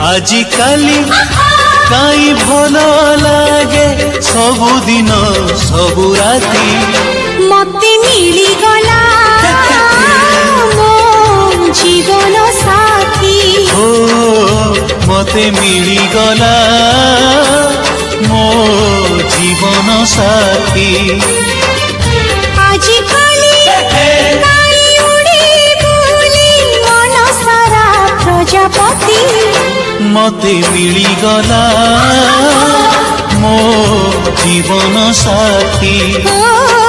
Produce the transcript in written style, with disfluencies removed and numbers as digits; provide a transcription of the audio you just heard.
आजिकाली काई भल लागे सबुदिन सबु राती मते मिली गला मो जीवन साथी ओ मते मिली गला मो जीवन साथी आजिकाली काई उड़ी बुली मन सारा प्रजापति मते मिली गला मो जीवन साथी ओ